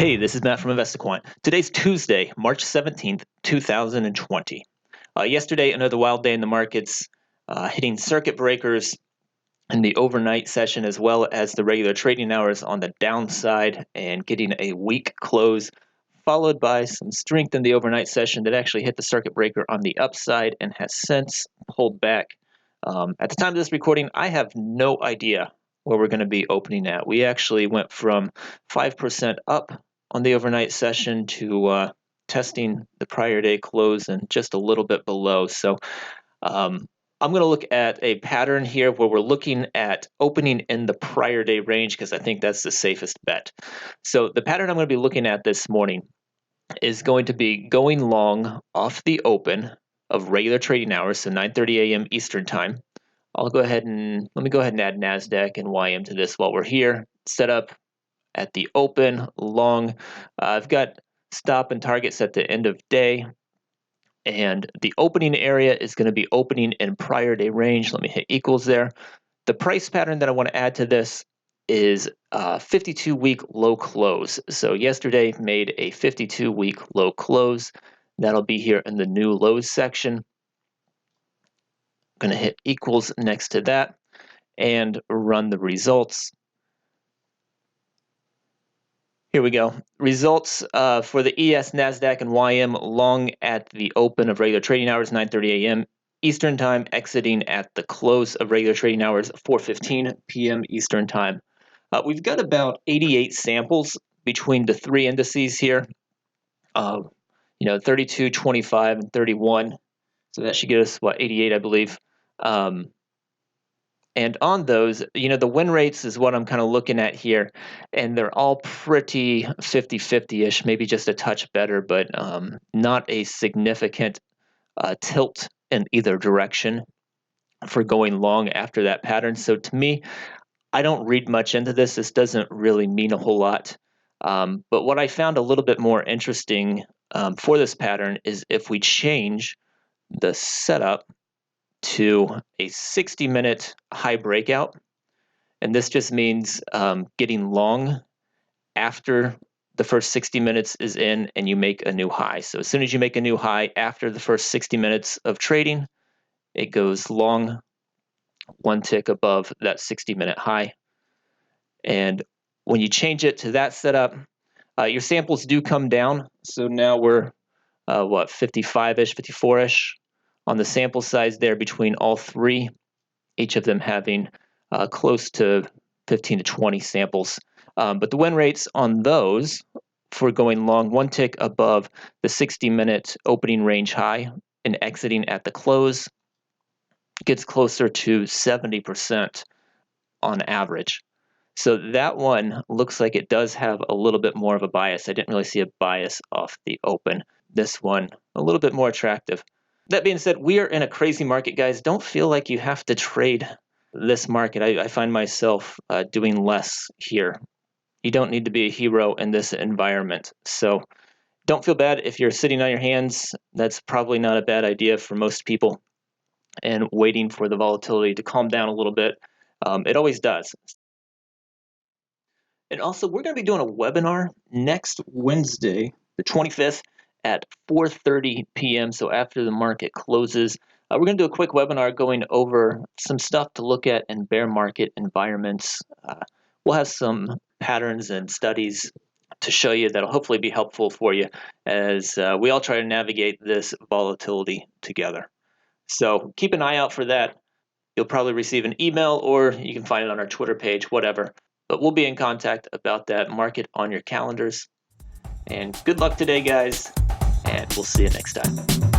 Hey, this is Matt from InvestiQuant. Today's Tuesday, March 17th, 2020. Yesterday, another wild day in the markets, hitting circuit breakers in the overnight session as well as the regular trading hours on the downside and getting a weak close, followed by some strength in the overnight session that actually hit the circuit breaker on the upside and has since pulled back. At the time of this recording, I have no idea where we're going to be opening at. We actually went from 5% up on the overnight session to testing the prior day close and just a little bit below. So I'm going to look at a pattern here where we're looking at opening in the prior day range because I think that's the safest bet. So the pattern I'm going to be looking at this morning is going to be going long off the open of regular trading hours, so 9:30 a.m. Eastern time. Let me go ahead and add NASDAQ and YM to this while we're here. Set up at the open, long. I've got stop and targets at the end of day. And the opening area is going to be opening in prior day range. Let me hit equals there. The price pattern that I want to add to this is 52-week low close. So yesterday made a 52-week low close. That'll be here in the new lows section. I'm going to hit equals next to that and run the results. Here we go. Results for the ES, NASDAQ, and YM long at the open of regular trading hours, 9:30 a.m. Eastern Time, exiting at the close of regular trading hours, 4:15 p.m. Eastern Time. We've got about 88 samples between the three indices here, 32, 25, and 31. So that should get us, 88, I believe. And on those, the win rates is what I'm kind of looking at here, and they're all pretty 50-50-ish, maybe just a touch better, but not a significant tilt in either direction for going long after that pattern. So to me, I don't read much into this. This doesn't really mean a whole lot. But what I found a little bit more interesting for this pattern is if we change the setup to a 60-minute high breakout. And this just means getting long after the first 60 minutes is in and you make a new high. So as soon as you make a new high after the first 60 minutes of trading, it goes long one tick above that 60-minute high. And when you change it to that setup, your samples do come down. So now we're 55-ish, 54-ish on the sample size there between all three, each of them having close to 15 to 20 samples. But the win rates on those for going long one tick above the 60-minute opening range high and exiting at the close gets closer to 70% on average. So that one looks like it does have a little bit more of a bias. I didn't really see a bias off the open. This one, a little bit more attractive. That being said, we are in a crazy market, guys. Don't feel like you have to trade this market. I find myself doing less here. You don't need to be a hero in this environment. So don't feel bad if you're sitting on your hands. That's probably not a bad idea for most people, and waiting for the volatility to calm down a little bit. It always does. And also, we're going to be doing a webinar next Wednesday, the 25th, at 4:30 p.m. So after the market closes, we're going to do a quick webinar going over some stuff to look at in bear market environments. We'll have some patterns and studies to show you that'll hopefully be helpful for you as we all try to navigate this volatility together. So keep an eye out for that. You'll probably receive an email, or you can find it on our Twitter page, whatever. But we'll be in contact about that. Mark it on your calendars. And good luck today, guys, and we'll see you next time.